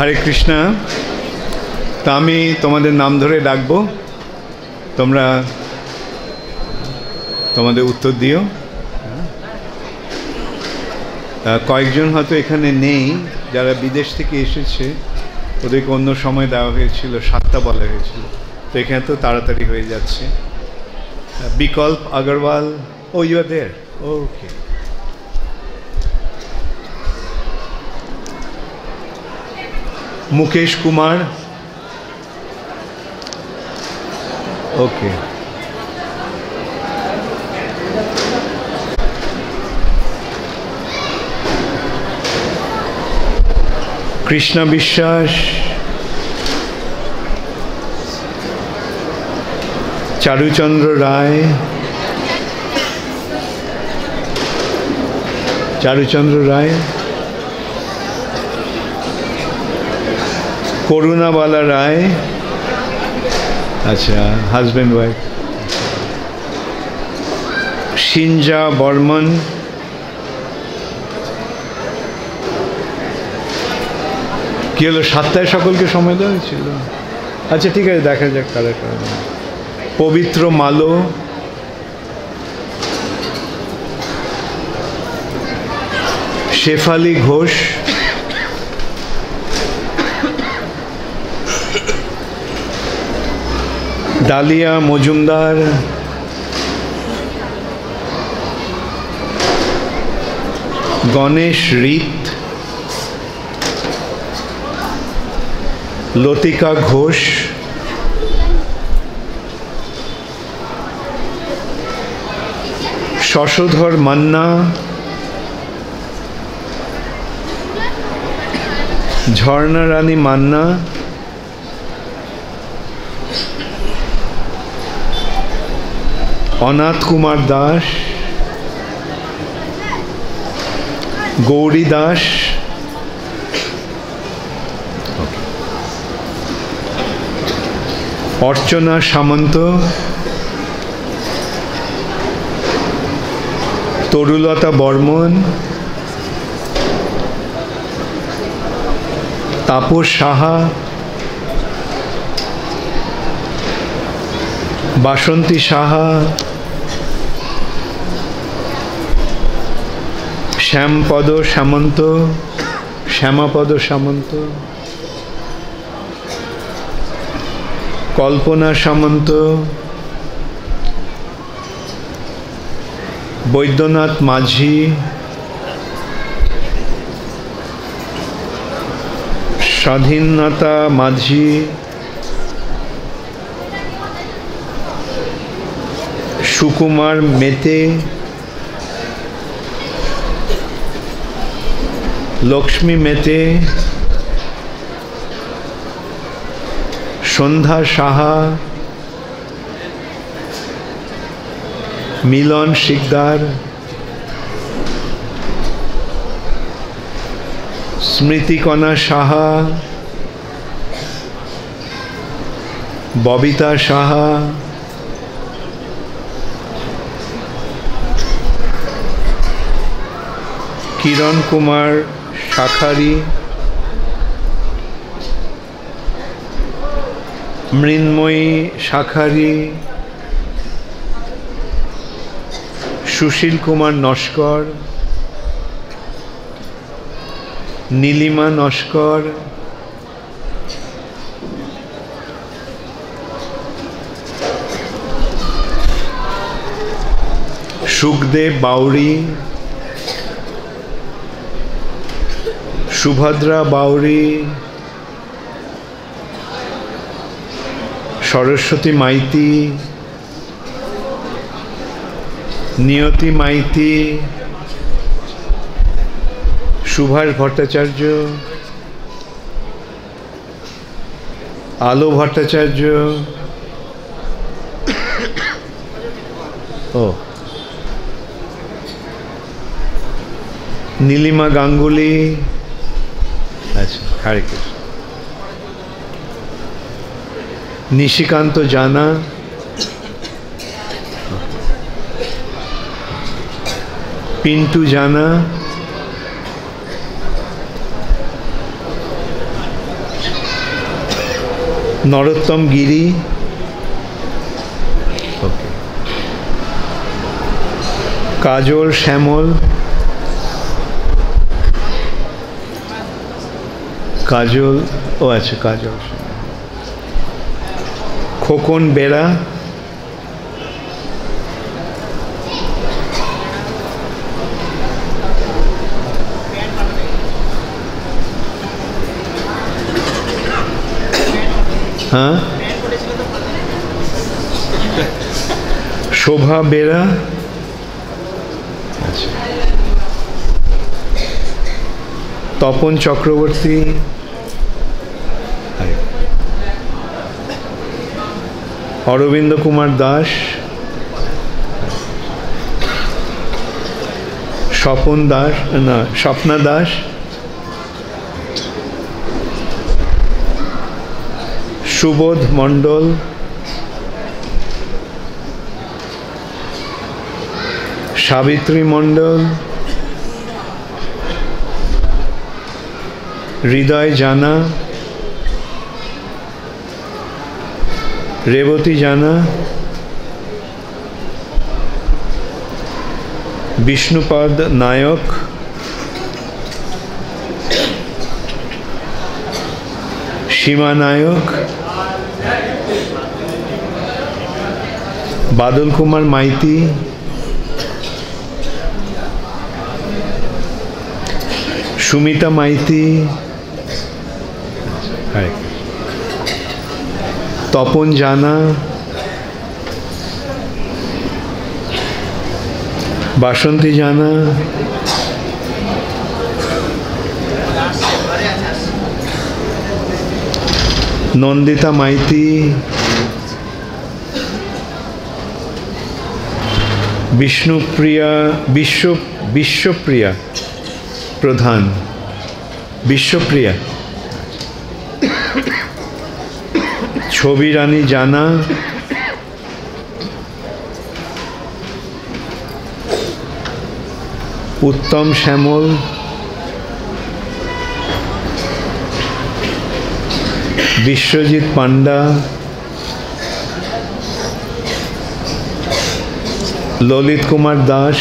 হরে কৃষ্ণা। তা আমি তোমাদের নাম ধরে ডাকবো, তোমরা তোমাদের উত্তর দিও। কয়েকজন হয়তো এখানে নেই, যারা বিদেশ থেকে এসেছে, ওদেরকে অন্য সময় দেওয়া হয়েছিল, 7টা বলা হয়েছিল, তো এখানে তো তাড়াতাড়ি হয়ে যাচ্ছে। বিকল্প আগরওয়াল, ও ইউ আর দেয়ার, ওকে। মুকেশ কুমার, ওকে। কৃষ্ণা বিশ্বাস, চারুচন্দ্র রায়, করুণাবালা রায়, আচ্ছা, হাজব্যান্ড ওয়াইফ। সিনজা বর্মন, কি হলো, 7টায় সকলকে সময় দেওয়া হয়েছিল? আচ্ছা ঠিক আছে, দেখা যাক কারা কারা। পবিত্র মালো, শেফালি ঘোষ, ডালিয়া মজুমদার, গণেশ রিত, লতিকা ঘোষ, শশধর মান্না, ঝর্ণা রানী মান্না, অনাথ কুমার দাস, গৌরী দাস, অর্চনা সামন্ত, তরুলতা বর্মন, তাপস সাহা, বাসন্তী সাহা, শ্যামাপদ সামন্ত, কল্পনা সামন্ত, বৈদ্যনাথ মাঝি, স্বাধীনতা মাঝি, সুকুমার মেতে, লক্ষ্মী মেতে, সন্ধ্যা সাহা, মিলন শিকদার, স্মৃতিকণা সাহা, ববিতা সাহা, কিরণ কুমার শাখারি, মৃন্ময়ী শাখারি, সুশীল কুমার নস্কর, নীলিমা নস্কর, সুখদেব বাউরি, সুভদ্রা বাউরি, সরস্বতী মাইতি, নিয়তি মাইতি, সুভাষ ভট্টাচার্য, আলো ভট্টাচার্য, ও নীলিমা গাঙ্গুলি, আচ্ছা, হরে কৃষ্ণ। নিশিকান্ত জানা, পিন্টু জানা, নরোত্তম গিরি, ওকে। কাজল শ্যামল, কাজল, ও আচ্ছা কাজল। খোকন বেরা, হ্যাঁ। শোভা বেরা, আচ্ছা। তপন চক্রবর্তী, অরবিন্দ কুমার দাস, স্বপন দাস, না স্বপ্না দাস, সুবোধ মণ্ডল, সাবিত্রী মণ্ডল, হৃদয় জানা, রেবতী জানা, বিষ্ণুপদ নায়ক, সীমা নায়ক, বাদল কুমার মাইতি, সুমিতা মাইতি, তপন জানা, বাসন্তী জানা, নন্দিতা মাইতি, বিশ্বপ্রিয়া প্রধান, বিশ্বপ্রিয়া, ছবি রানী জানা, উত্তম শ্যামল, বিশ্বজিৎ পান্ডা, ললিত কুমার দাস,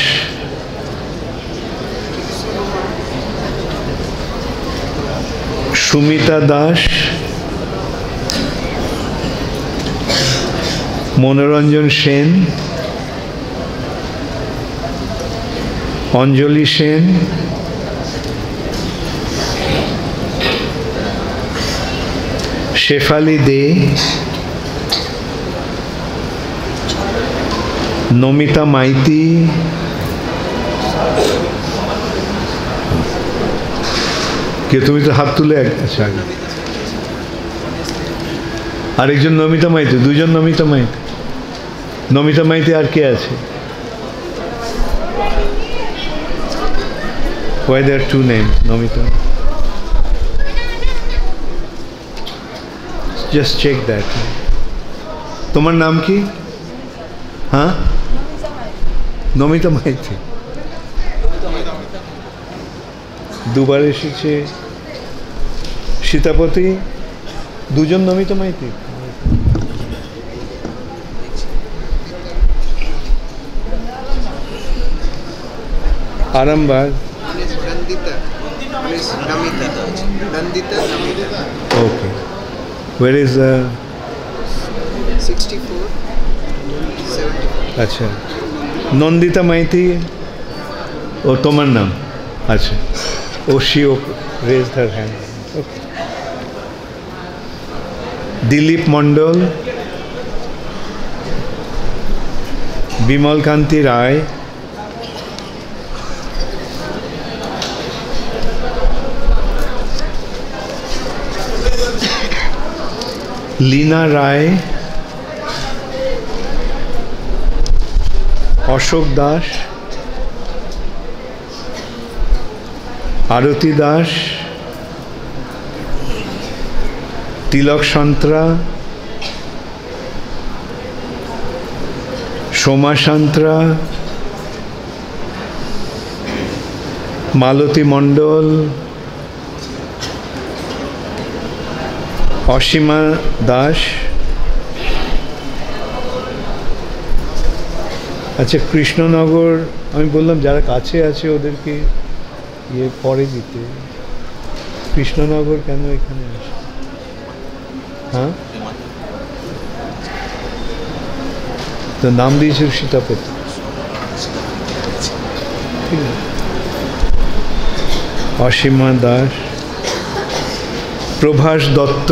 সুমিতা দাস, মনোরঞ্জন সেন, অঞ্জলি সেন, শেফালি দে, নমিতা মাইতি, কে তুমি তো হাত তুলে, আচ্ছা আরেকজন নমিতা মাইতি, দুজন নমিতা মাইতি। নমিতা মাইতি আর কে আছে? Why there are two names, Nomita? Just check that. তোমার নাম কি? হ্যাঁ, নমিতা মাইতি। দুবার এসেছে। সীতাপতি, দুজন Namita Maiti. Arambagh. Okay. Where is 64 70? আচ্ছা, নন্দিতা মাইতি ও তোমার নাম? আচ্ছা, ও she raised her hand. Okay. Dilip মণ্ডল, বিমল কান্তি রায়, লীনা রায়, অশোক দাস, আরতি দাস, তিলক সন্ত্রা, সোমা সান্ত্রা, মালতী মণ্ডল, অসীমা দাস। আচ্ছা, কৃষ্ণনগর আমি বললাম যারা কাছে আছে ওদেরকে ইয়ে পরে দিতে। কৃষ্ণনগর কেন এখানে আসে? হ্যাঁ, তো নাম দিয়েছে সীতাপতি। ঠিক আছে, অসীমা দাস, প্রভাস দত্ত,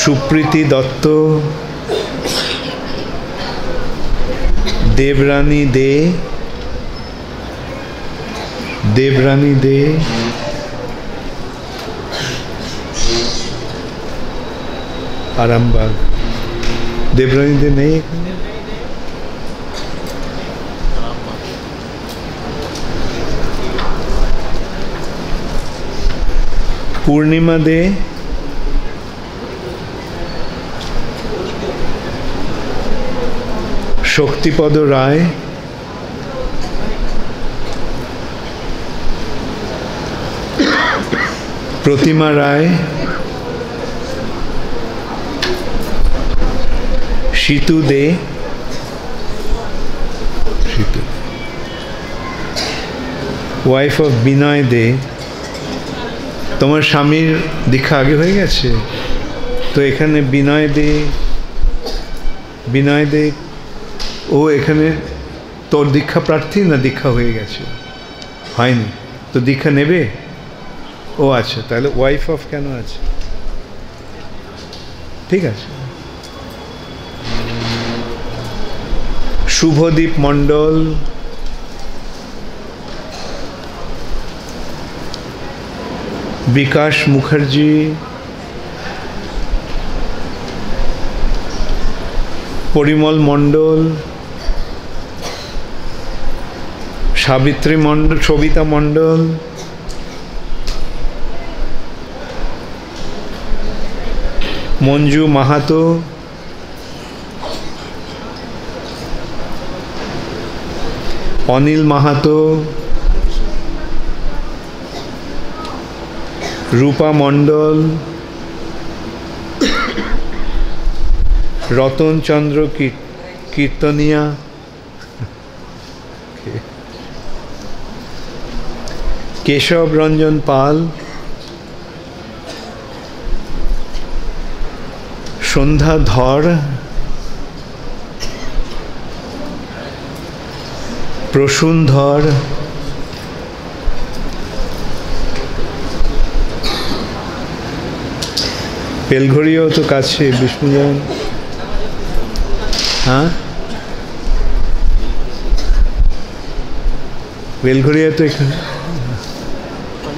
সুপ্রীতি দত্ত, দেবরানী দে, দেবরানী দে, আরামবাগ। দেবরানী দে নেই এখানে? পূর্ণিমা দে, শক্তিপদ রায়, প্রতিমা রায়, শীতু দে, শীতু, ওয়াইফ অফ বিনয় দে। তোমার স্বামীর দীক্ষা আগে হয়ে গেছে তো এখানে বিনয় দে, বিনয় দে ও এখানে তোর দীক্ষা প্রার্থী না দীক্ষা হয়ে গেছে? হয়নি তো দীক্ষা নেবে? ও আচ্ছা, তাহলে ওয়াইফ অফ কেন আছে? ঠিক আছে। শুভদীপ মণ্ডল, বিকাশ মুখার্জি, পরিমল মণ্ডল, সাবিত্রী মণ্ডল, সবিতা মণ্ডল, মঞ্জু মাহাতো, অনিল মাহাতো, রূপা মণ্ডল, রতন চন্দ্র কীর্তনিয়া, কেশব রঞ্জন পাল, সন্ধ্যা ধর, প্রসূন ধর, বেলঘড়িয়াও তো কাছে, বিষ্ণুজন। হ্যাঁ, বেলঘড়িয়া তো এখানে,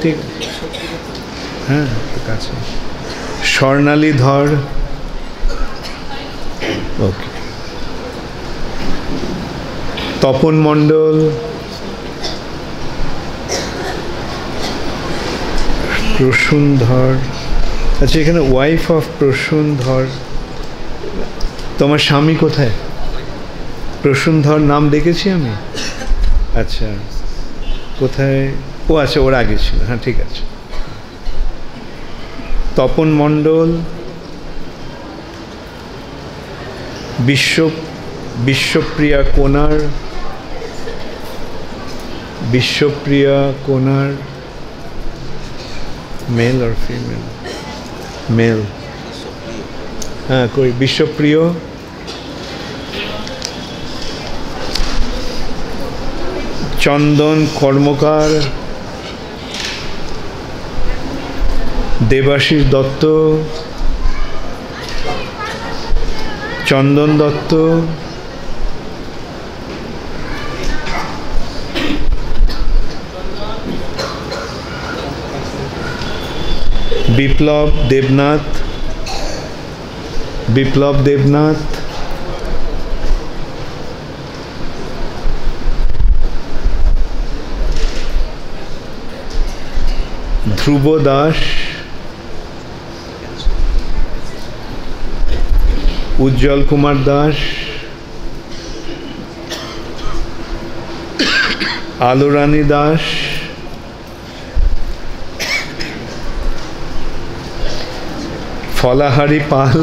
ঠিক, হ্যাঁ তো কাছে। স্বর্ণালী ধর, ওকে। তপন মণ্ডল, প্রসূন ধর। আচ্ছা, এখানে ওয়াইফ অফ প্রসূন ধর, তোমার স্বামী কোথায়? প্রসূন ধর নাম দেখেছি আমি। আচ্ছা, কোথায়? ও আচ্ছা, ওর আগে ছিল। হ্যাঁ, ঠিক আছে। তপন মণ্ডল, বিশ্বপ্রিয়া কোনার, বিশ্বপ্রিয়া কোনার, মেল আর ফিমেল? মেল। হ্যাঁ, কই বিশ্বপ্রিয়, চন্দন কর্মকার, দেবাশিস দত্ত, চন্দন দত্ত, বিপ্লব দেবনাথ, বিপ্লব দেবনাথ, ধ্রুব দাস, উজ্জ্বল কুমার দাস, আলোরানী দাস, ফলাহারি পাল,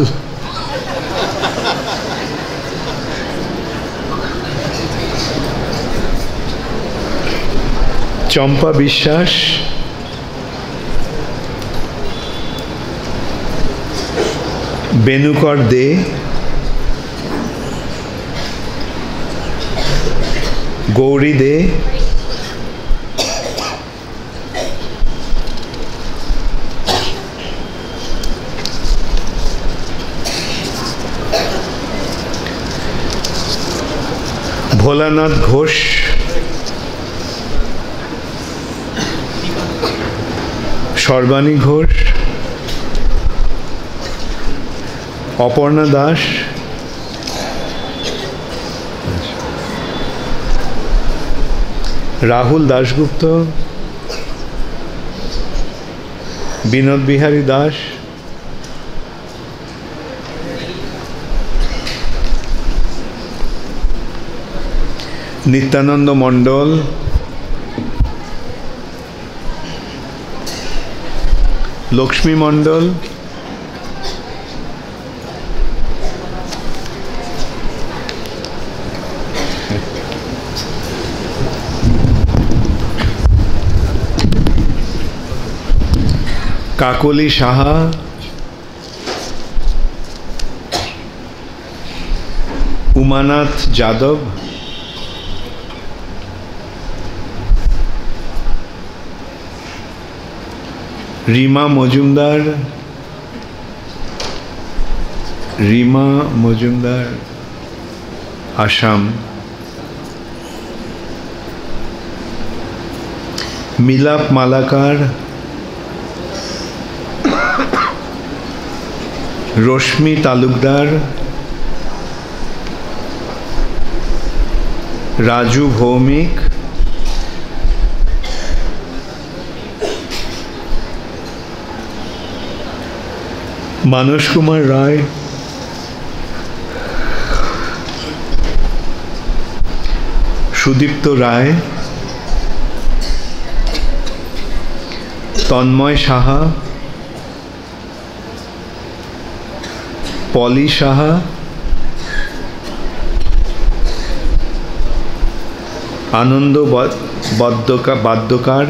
চম্পা বিশ্বাস, বেনুকর দে, গৌরী দে, ভোলানাথ ঘোষ, সর্বাণী ঘোষ, অপর্ণা দাস, রাহুল দাশগুপ্ত, বিনোদ বিহারী দাস, নিত্যানন্দ মণ্ডল, লক্ষ্মী মণ্ডল, কাকলি সাহা, উমানাথ যাদব, রিমা মজুমদার, আসাম, মিলাপ মালাকার, রশ্মি তালুকদার, রাজু ভৌমিক, মানস কুমার রায়, সুদীপ্ত রায়, তন্ময় সাহা, পলি সাহা, আনন্দ বাদ্যকার,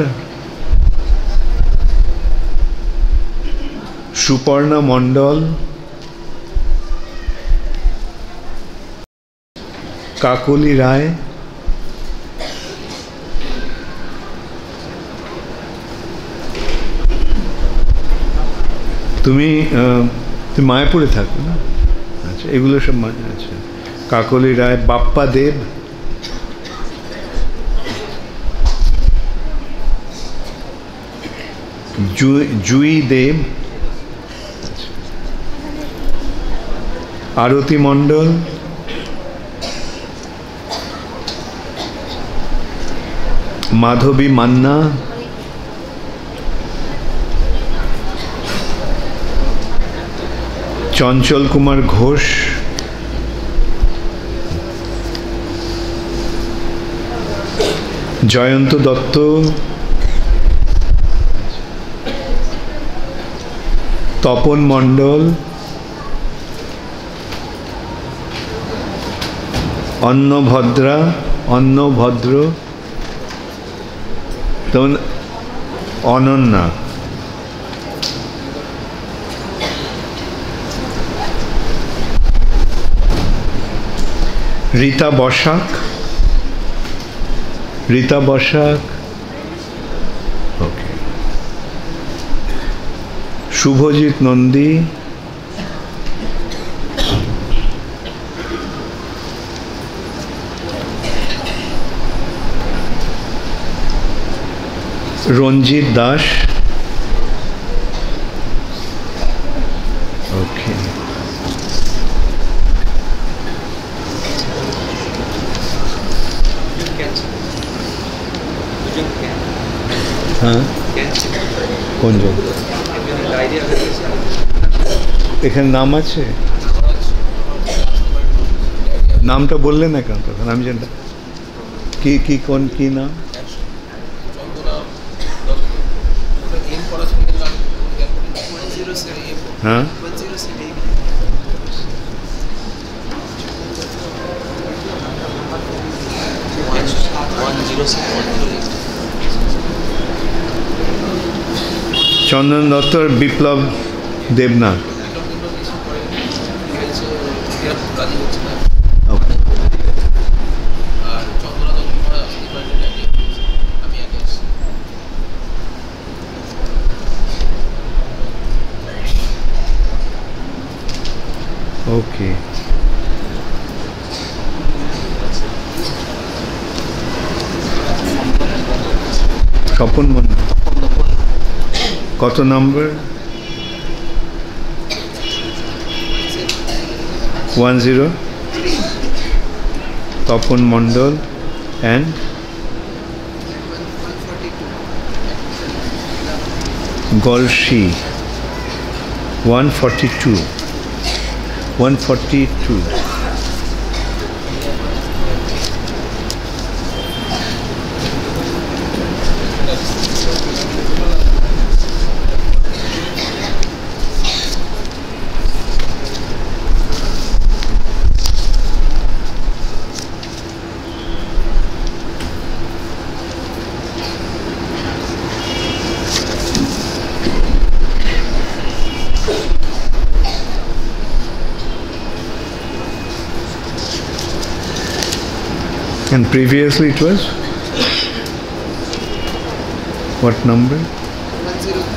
সুপর্ণা মণ্ডল, কাকলি রায়, তুমি মায়াপুরে থাকো না? আচ্ছা, এগুলো সব আচ্ছা। কাকলি রায়, বাপ্পা দেব, জুই দেব, আরতি মণ্ডল, মাধবী মান্না, চঞ্চল কুমার ঘোষ, জয়ন্ত দত্ত, তপন মণ্ডল, অন্নভদ্র, তখন অনন্যা, রীতা বসাক, ওকে, শুভজিৎ নন্দী, রঞ্জিত দাস, ওকে, হ্যাঁ, কোন জায়গা? এখানে নাম আছে? নামটা বললে না কেন তখন? আমি জানি কি নাম? হ্যাঁ, চন্দন দত্ত আর বিপ্লব দেবনাথ। ওকে, স্বপন মন্ডল কত নম্বর? 10। Tapan Mondal and Galsi 142। And previously it was what number? 103.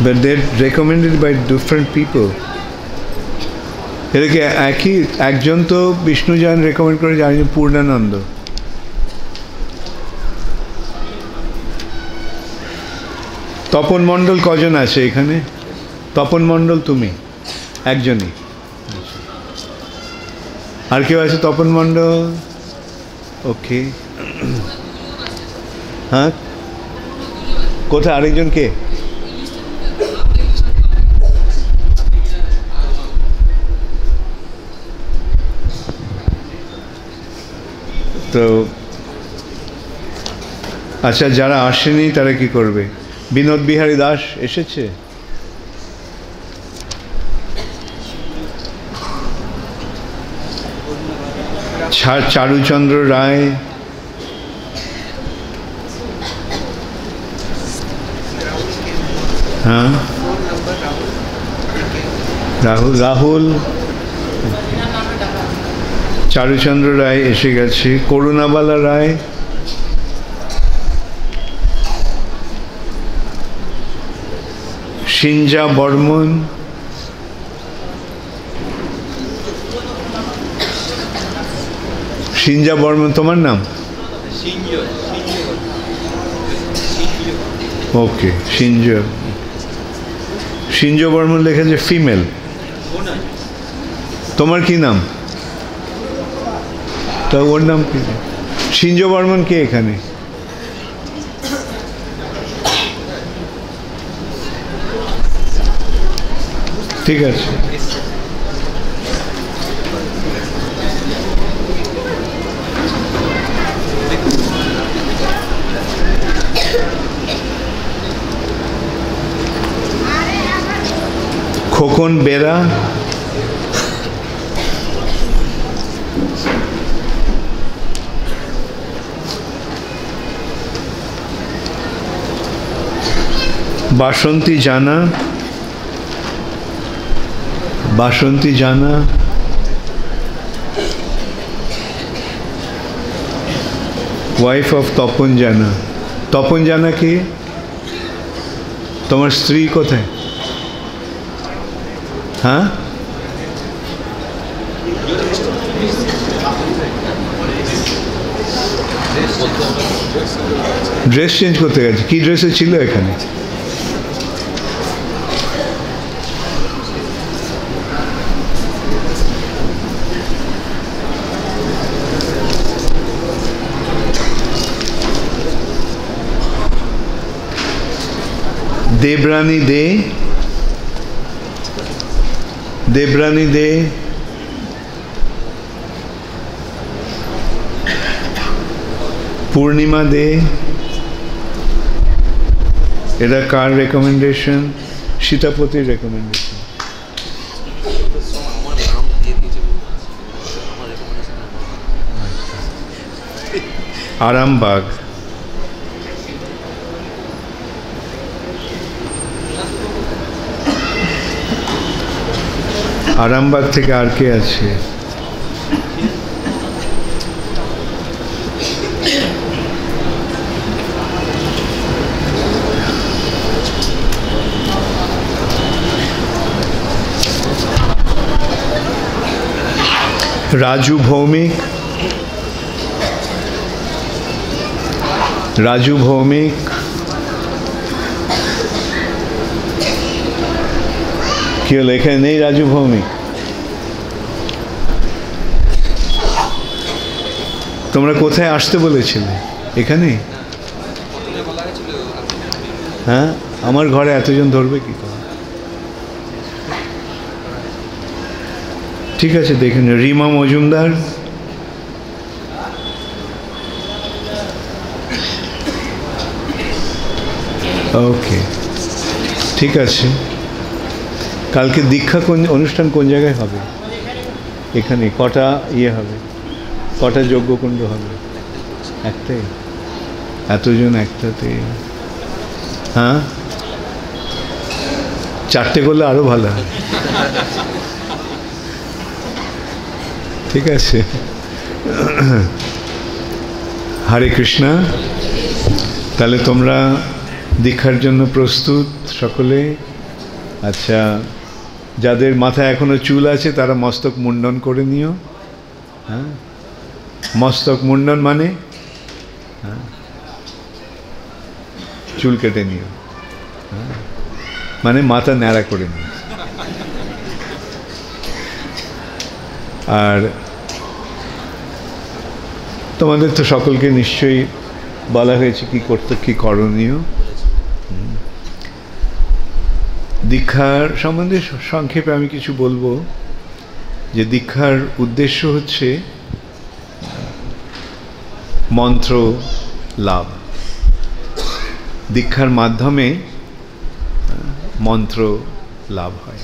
But they're recommended by different people. এটাকে একই একজন তো বিষ্ণু জান রেকমেন্ড করে, জানি পূর্ণানন্দ। তপন মণ্ডল কজন আছে এখানে? তপন মণ্ডল তুমি একজনই, আর কেউ আছে তপন মণ্ডল? ওকে, হ্যাঁ কোথায় আরেকজন কে? তো আচ্ছা, যারা আসেনি তারা কি করবে? বিনোদ বিহারী দাস এসেছে? চারুচন্দ্র রায়, হ্যাঁ রাহুল চারুচন্দ্র রায় এসে গেছে। করুণাবালা রায়, সিঞ্জা বর্মন, সিঞ্জা বর্মন তোমার নাম? ওকে, সিঞ্জ বর্মন লেখেছে ফিমেল। তোমার কি নাম? তা ওর নাম কি? সিঞ্জ বর্মন কে এখানে? ঠিক আছে, খোকন বেরা, বাসন্তী জানা, ওয়াইফ অফ তপন জানা। তপন জানা কি? তোমার স্ত্রী কোথায়? হ্যাঁ, ড্রেস চেঞ্জ করতে গেছে। কি ড্রেসে ছিল এখানে? দেবরানী দে, পূর্ণিমা দে, এটা কার রেকমেন্ডেশন? সীতাপতির রেকমেন্ডেশন। আরামবাগ। আরামবাগ থেকে আর কে আছে? রাজু ভৌমিক। রাজু ভৌমিক, কি হলো? এখানে নেই রাজু ভৌমিক? তোমরা কোথায় আসতে বলেছিলে? এখানে? হ্যাঁ, আমার ঘরে এতজন ধরবে কি করে? ঠিক আছে, দেখুন। রিমা মজুমদার, ওকে, ঠিক আছে। কালকে দীক্ষা কোন অনুষ্ঠান কোন জায়গায় হবে? এখানে কটা হবে? কটা যজ্ঞকুণ্ড হবে? একটাই? এতজন একটাতে? হ্যাঁ, চারটে করলে আরো ভালো হয়। ঠিক আছে। হরে কৃষ্ণা। তাহলে তোমরা দীক্ষার জন্য প্রস্তুত সকলে? আচ্ছা, যাদের মাথায় এখনো চুল আছে তারা মস্তক মুন্ডন করে নিও। হ্যাঁ, মস্তক মুন্ডন মানে হ্যাঁ, চুল কেটে নিও। হ্যাঁ, মানে মাথা ন্যাড়া করে নিও। আর তোমাদের তো সকলকে নিশ্চয়ই বলা হয়েছে কি করতে, কি করণীয়। দীক্ষার সম্বন্ধে সংক্ষেপে আমি কিছু বলবো, যে দীক্ষার উদ্দেশ্য হচ্ছে মন্ত্র লাভ। দীক্ষার মাধ্যমে মন্ত্র লাভ হয়।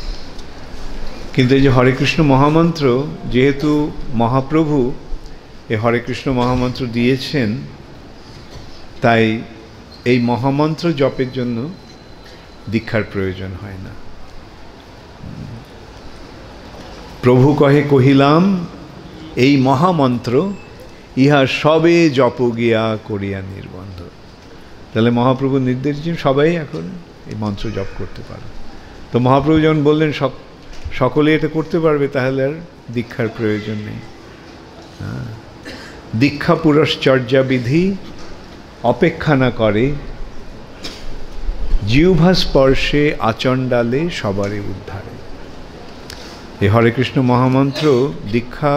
কিন্তু এই যে হরে কৃষ্ণ মহামন্ত্র, যেহেতু মহাপ্রভু এই হরে কৃষ্ণ মহামন্ত্র দিয়েছেন, তাই এই মহামন্ত্র জপের জন্য দীক্ষার প্রয়োজন হয় না। প্রভু কহে কহিলাম এই মহামন্ত্র, ইহা সবে জপ গিয়া করিয়া নির্বন্ধ। তাহলে মহাপ্রভু নির্দেশ দিন সবাই এখন এই মন্ত্র জপ করতে পারে। তো মহাপ্রভু যখন বললেন সকলে এটা করতে পারবে, তাহলে আর দীক্ষার প্রয়োজন নেই। দীক্ষা পুরশ্চর্যা বিধি অপেক্ষা না করে, জিহ্বা স্পর্শে আচণ্ডালে সবারই উদ্ধারে। এই হরে কৃষ্ণ মহামন্ত্র দীক্ষা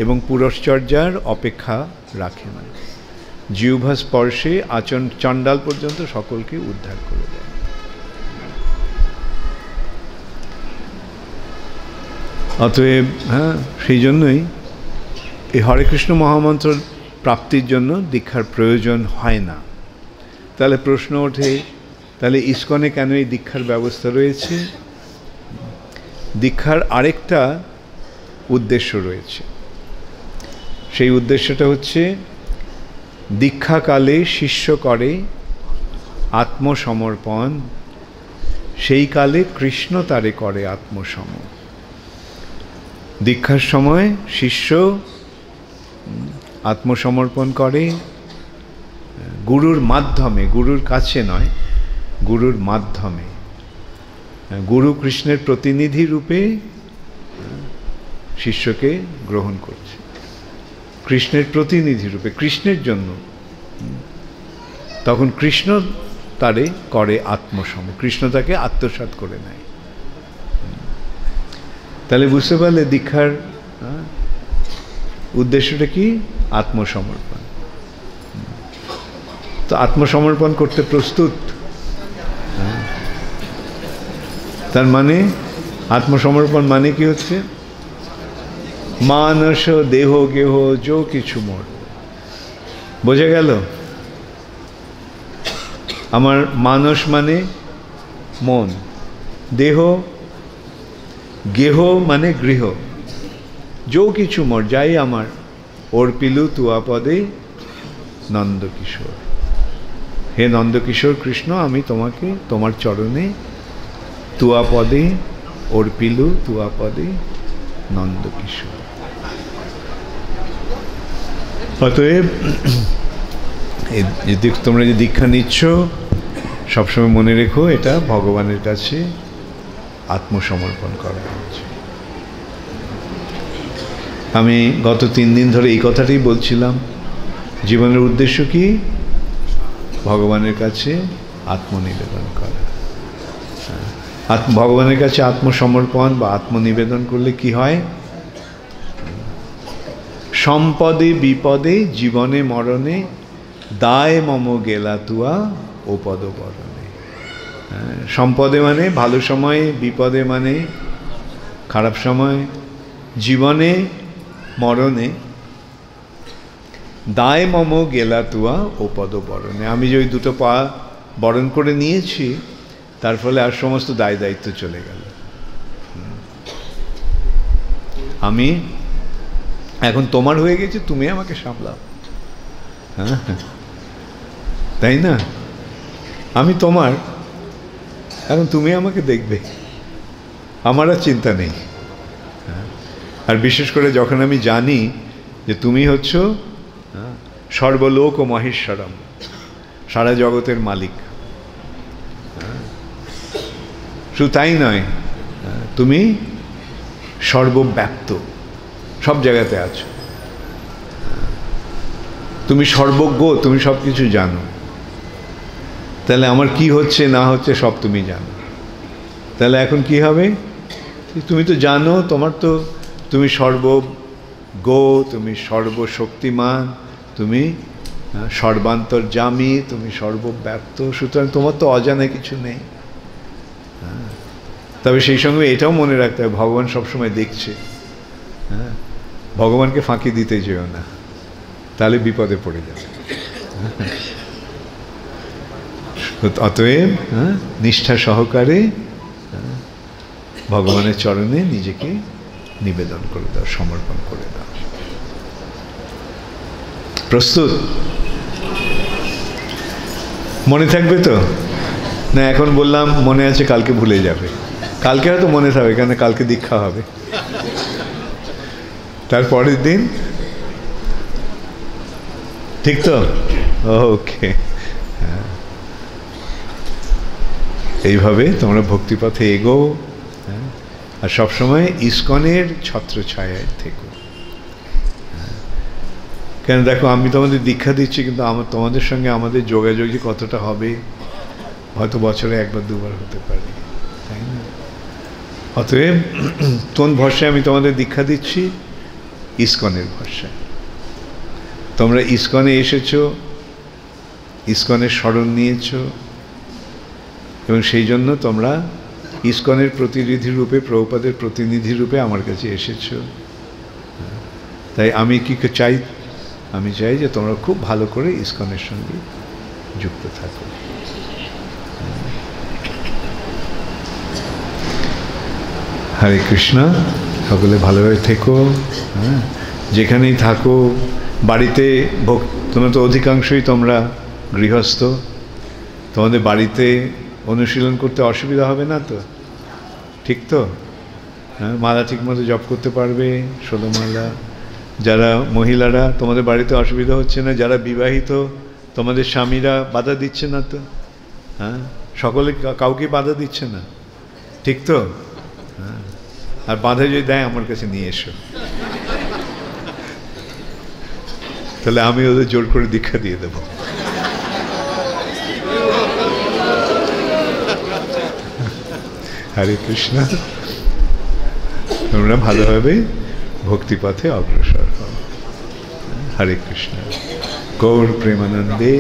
এবং পুরশ্চর্যার অপেক্ষা রাখে না, জিহ্বা স্পর্শে চণ্ডাল পর্যন্ত সকলকে উদ্ধার করে দেয়। অতএব সেই জন্যই এই হরে কৃষ্ণ মহামন্ত্র প্রাপ্তির জন্য দীক্ষার প্রয়োজন হয় না। তাহলে প্রশ্ন ওঠে, তাহলে ইসকনে কেন এই দীক্ষার ব্যবস্থা রয়েছে? দীক্ষার আরেকটা উদ্দেশ্য রয়েছে। সেই উদ্দেশ্যটা হচ্ছে, দীক্ষাকালে শিষ্য করে আত্মসমর্পণ, সেই কালে কৃষ্ণ তারে করে আত্মসম। দীক্ষার সময় শিষ্য আত্মসমর্পণ করে গুরুর মাধ্যমে, গুরুর কাছে নয়, গুরুর মাধ্যমে। গুরু কৃষ্ণের প্রতিনিধি রূপে শিষ্যকে গ্রহণ করছে, কৃষ্ণের প্রতিনিধি রূপে, কৃষ্ণের জন্য। তখন কৃষ্ণ তারে করে আত্মসম, কৃষ্ণ তাকে আত্মসাৎ করে নেয়। তাহলে বুঝতে পারলে দীক্ষার উদ্দেশ্যটা কি? আত্মসমর্পণ। তো আত্মসমর্পণ করতে প্রস্তুত? তার মানে আত্মসমর্পণ মানে কি হচ্ছে? মানস দেহ গেহ যো কিছু মোর। বোঝা গেল? আমার মানস মানে মন, দেহ, গেহ মানে গৃহ, যৌ কিছু মোর যাই আমার, অর্পিলু তুয়া পদে নন্দকিশোর। হে নন্দকিশোর কৃষ্ণ, আমি তোমাকে তোমার চরণে তুয়া পদে অর্পিলু তুয়া পদে নন্দকিশোর। অতএব তোমরা যে দীক্ষা নিচ্ছ সবসময় মনে রেখো, এটা ভগবানের কাছে আত্মসমর্পণ করা হচ্ছে। আমি গত 3 দিন ধরে এই কথাটাই বলছিলাম, জীবনের উদ্দেশ্য কি? ভগবানের কাছে আত্মনিবেদন করা। ভগবানের কাছে আত্মসমর্পণ বা আত্মনিবেদন করলে কি হয়? সম্পদে বিপদে জীবনে মরণে দায় মম গেলা তুয়া ও পদবরণে। সম্পদে মানে ভালো সময়, বিপদে মানে খারাপ সময়, জীবনে মরণে দায় মম গেলা তুয়া ও পদবরণে। আমি যে ওই দুটো পা বরণ করে নিয়েছি, তার ফলে আর সমস্ত দায় দায়িত্ব চলে গেল। আমি এখন তোমার হয়ে গেছি, তুমি আমাকে সামলাও। হ্যাঁ, তাই না? আমি তোমার, এখন তুমি আমাকে দেখবে, আমার আর চিন্তা নেই। আর বিশেষ করে যখন আমি জানি যে তুমি হচ্ছ সর্বলোক ও মহেশ্বরম, সারা জগতের মালিক। শুধু তাই নয়, তুমি সর্বব্যাপ্ত, সব জায়গাতে আছো, তুমি সর্বজ্ঞ, তুমি সব কিছু জানো। তাহলে আমার কি হচ্ছে না হচ্ছে সব তুমি জানো। তাহলে এখন কি হবে? তুমি তো জানো, তোমার তো, তুমি সর্বজ্ঞ, তুমি সর্বশক্তিমান, তুমি সর্বান্তর্যামী, তুমি সর্বব্যাপ্ত, সুতরাং তোমার তো অজানা কিছু নেই। তবে সেই সঙ্গে এটাও মনে রাখতে হবে, ভগবান সবসময় দেখছে। হ্যাঁ, ভগবানকে ফাঁকি দিতে যেও না, তাহলে বিপদে পড়ে যাবে। অতএব নিষ্ঠা সহকারে ভগবানের চরণে নিজেকে নিবেদন করে দাও, সমর্পণ করে দাও। প্রস্তুত? মনে থাকবে তো? না এখন বললাম মনে আছে, কালকে ভুলে যাবে। কালকে হয়তো মনে থাকবে, কেন কালকে দীক্ষা হবে। তারপরের দিন ঠিক তো? ওকে। এইভাবে তোমরা ভক্তিপথে এগো, আর সবসময় ইস্কনের ছত্রছায়ায় থেকো। কেন দেখো, আমি তোমাদের দীক্ষা দিচ্ছি, কিন্তু তোমাদের সঙ্গে আমাদের যোগাযোগ যে কতটা হবে, হয়তো বছরে 1-2 হতে পারে, তাই না? অতএব কোন ভরসায় আমি তোমাদের দীক্ষা দিচ্ছি? ইস্কনের ভরসায়। তোমরা ইস্কনে এসেছো, ইস্কনের শরণ নিয়েছো, এবং সেই জন্য তোমরা ইস্কনের প্রতিনিধি রূপে, প্রভুপাদের প্রতিনিধি রূপে আমার কাছে এসেছো। তাই আমি কি চাই? আমি চাই যে তোমরা খুব ভালো করে ইস্কনের সঙ্গে যুক্ত থাকো। হরে কৃষ্ণ। সকলে ভালোভাবে থেকো। হ্যাঁ, যেখানেই থাকো, বাড়িতে তোমরা তো অধিকাংশই তোমরা গৃহস্থ, তোমাদের বাড়িতে অনুশীলন করতে অসুবিধা হবে না তো? ঠিক তো? হ্যাঁ, মালা ঠিকমতো জপ করতে পারবে, 16 মালা। যারা মহিলারা, তোমাদের বাড়িতে অসুবিধা হচ্ছে না। যারা বিবাহিত, তোমাদের স্বামীরা বাধা দিচ্ছে না তো? হ্যাঁ, সকলে কাউকে বাধা দিচ্ছে না, ঠিক তো? হ্যাঁ, আর বাধা যদি দেয় আমার কাছে নিয়ে এসো, তাহলে আমি ওদের জোর করে দীক্ষা দিয়ে দেব। হরে কৃষ্ণ। তোমরা ভালোভাবে ভক্তিপথে অগ্রসর হও। হরে কৃষ্ণ। গৌর প্রেমানন্দে।